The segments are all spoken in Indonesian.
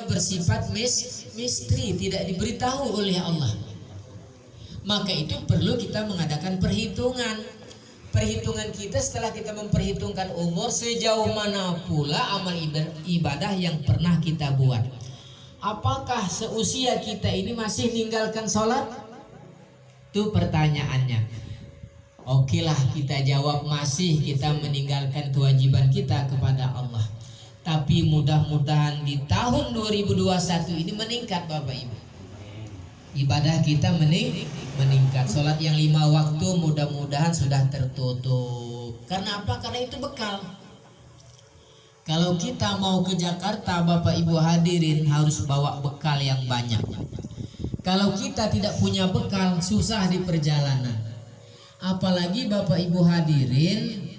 bersifat misteri, tidak diberitahu oleh Allah. Maka itu perlu kita mengadakan perhitungan. Perhitungan kita setelah kita memperhitungkan umur, sejauh mana pula amal ibadah yang pernah kita buat. Apakah seusia kita ini masih meninggalkan sholat? Itu pertanyaannya. Oke lah, kita jawab masih, kita meninggalkan kewajiban kita kepada Allah. Tapi mudah-mudahan di tahun 2021 ini meningkat Bapak Ibu. Ibadah kita meningkat. Sholat yang 5 waktu mudah-mudahan sudah tertutup. Karena apa? Karena itu bekal. Kalau kita mau ke Jakarta, Bapak Ibu hadirin, harus bawa bekal yang banyak. Kalau kita tidak punya bekal, susah di perjalanan. Apalagi Bapak Ibu hadirin,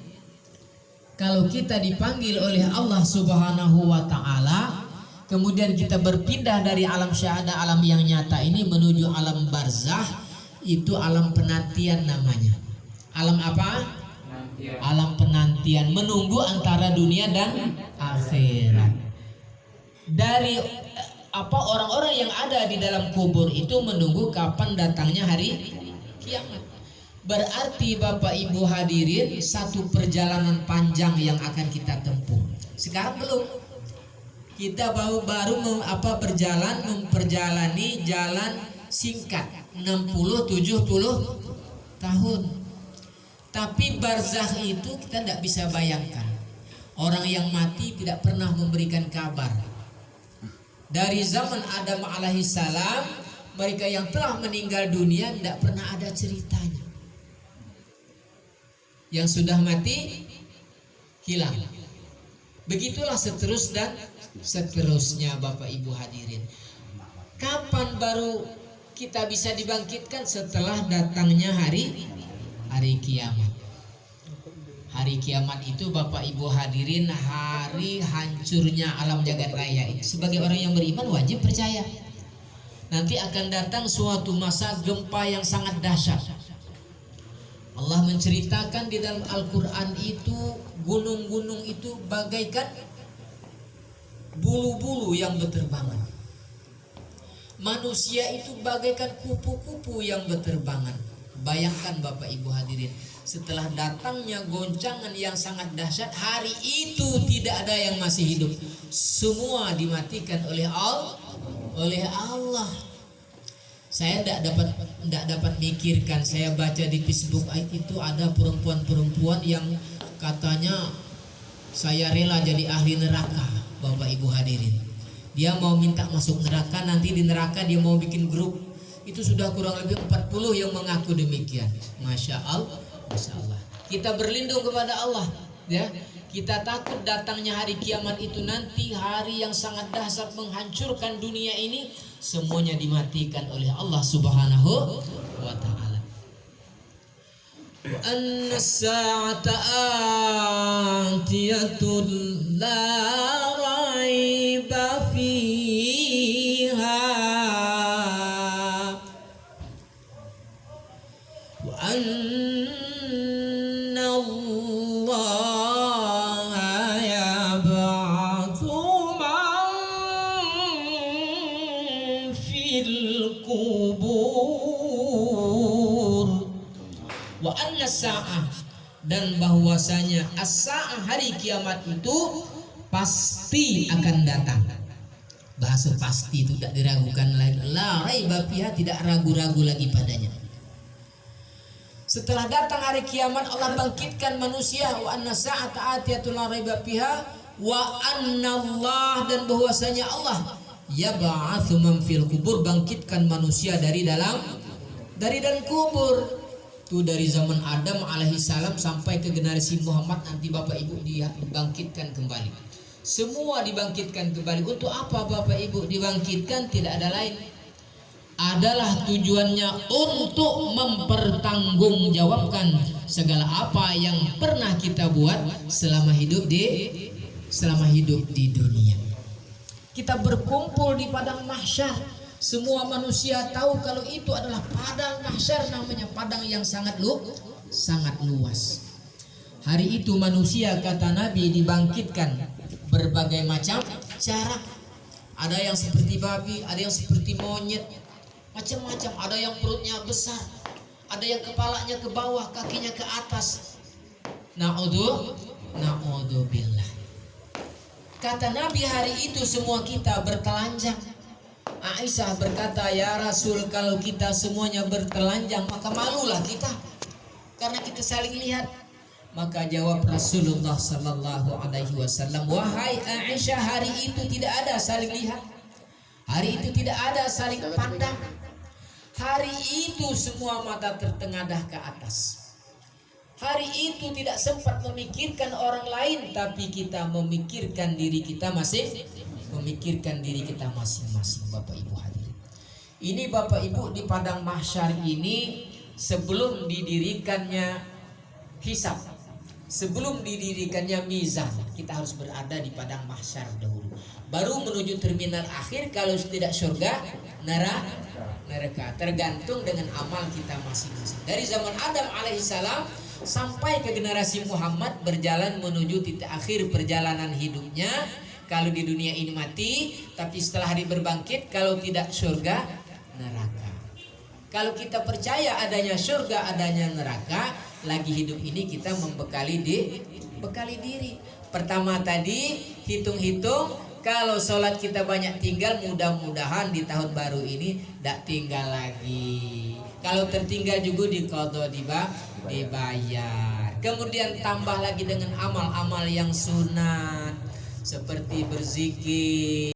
kalau kita dipanggil oleh Allah Subhanahu wa Ta'ala, kemudian kita berpindah dari alam syahadah, alam yang nyata ini menuju alam barzah, itu alam penantian namanya. Alam apa? Penantian. Alam penantian, menunggu antara dunia dan akhirat. Dari orang-orang yang ada di dalam kubur itu menunggu kapan datangnya hari kiamat. Berarti Bapak Ibu hadirin, satu perjalanan panjang yang akan kita tempuh. Sekarang belum. Kita baru memperjalani jalan singkat 60-70 tahun. Tapi barzakh itu kita tidak bisa bayangkan. Orang yang mati tidak pernah memberikan kabar. Dari zaman Adam alaihissalam, mereka yang telah meninggal dunia tidak pernah ada ceritanya. Yang sudah mati hilang. Begitulah seterusnya Bapak Ibu hadirin. Kapan baru kita bisa dibangkitkan? Setelah datangnya hari kiamat. Hari kiamat itu Bapak Ibu hadirin, hari hancurnya alam jagat raya ini. Sebagai orang yang beriman wajib percaya. Nanti akan datang suatu masa gempa yang sangat dahsyat. Allah menceritakan di dalam Al-Quran itu, gunung-gunung itu bagaikan bulu-bulu yang berterbangan. Manusia itu bagaikan kupu-kupu yang berterbangan. Bayangkan Bapak Ibu hadirin, setelah datangnya goncangan yang sangat dahsyat, hari itu tidak ada yang masih hidup. Semua dimatikan oleh Allah. Saya tidak dapat mikirkan. Saya baca di Facebook itu ada perempuan-perempuan yang katanya saya rela jadi ahli neraka, Bapak Ibu hadirin. Dia mau minta masuk neraka, nanti di neraka dia mau bikin grup. Itu sudah kurang lebih 40 yang mengaku demikian. Masya Allah, Masya Allah. Kita berlindung kepada Allah, ya. Kita takut datangnya hari kiamat itu nanti, hari yang sangat dahsyat menghancurkan dunia ini, semuanya dimatikan oleh Allah Subhanahu wa Ta'ala. Anna sa'ata atiyatun la raiba fiha wa anna Allah yab'atsu man fil kubur wa anna sa'ah, dan bahwasanya as-sa'ah, hari kiamat itu pasti akan datang. Bahasa pasti itu tidak diragukan lagi. La raiba fiha, tidak ragu-ragu lagi padanya. Setelah datang hari kiamat, Allah bangkitkan manusia. Wa anna sa'ata atiyatun la raiba fiha wa anna Allah, dan bahwasanya Allah yab'atsu man fil kubur, bangkitkan manusia dari dalam kubur. Itu dari zaman Adam alaihissalam sampai ke generasi Muhammad, nanti Bapak Ibu dibangkitkan kembali. Semua dibangkitkan kembali. Untuk apa Bapak Ibu dibangkitkan? Tidak ada lain, adalah tujuannya untuk mempertanggungjawabkan segala apa yang pernah kita buat selama hidup di dunia. Kita berkumpul di padang mahsyar. Semua manusia tahu kalau itu adalah padang mahsyar, namanya padang yang sangat luas. Hari itu manusia, kata Nabi, dibangkitkan berbagai macam cara. Ada yang seperti babi, ada yang seperti monyet, macam-macam. Ada yang perutnya besar, ada yang kepalanya ke bawah, kakinya ke atas. Na'udzubillah. Kata Nabi, hari itu semua kita bertelanjang. Aisyah berkata, ya Rasul, kalau kita semuanya bertelanjang maka malulah kita, karena kita saling lihat. Maka jawab Rasulullah sallallahu alaihi wasallam, wahai Aisyah, hari itu tidak ada saling lihat. Hari itu tidak ada saling pandang. Hari itu semua mata tertengadah ke atas. Hari itu tidak sempat memikirkan orang lain, tapi kita memikirkan diri kita masing-masing. Bapak Ibu hadirin. Ini Bapak Ibu, di padang mahsyar ini, sebelum didirikannya hisab, sebelum didirikannya mizan, kita harus berada di padang mahsyar dahulu. Baru menuju terminal akhir, kalau tidak surga, neraka. Tergantung dengan amal kita masing-masing. Dari zaman Adam alaihissalam sampai ke generasi Muhammad, berjalan menuju titik akhir perjalanan hidupnya. Kalau di dunia ini mati, tapi setelah hari berbangkit, kalau tidak surga, neraka. Kalau kita percaya adanya surga, adanya neraka, lagi hidup ini kita membekali diri. Pertama tadi hitung-hitung, kalau sholat kita banyak tinggal, mudah-mudahan di tahun baru ini tidak tinggal lagi. Kalau tertinggal juga diqadha, dibayar. Kemudian tambah lagi dengan amal-amal yang sunat, seperti berzikir.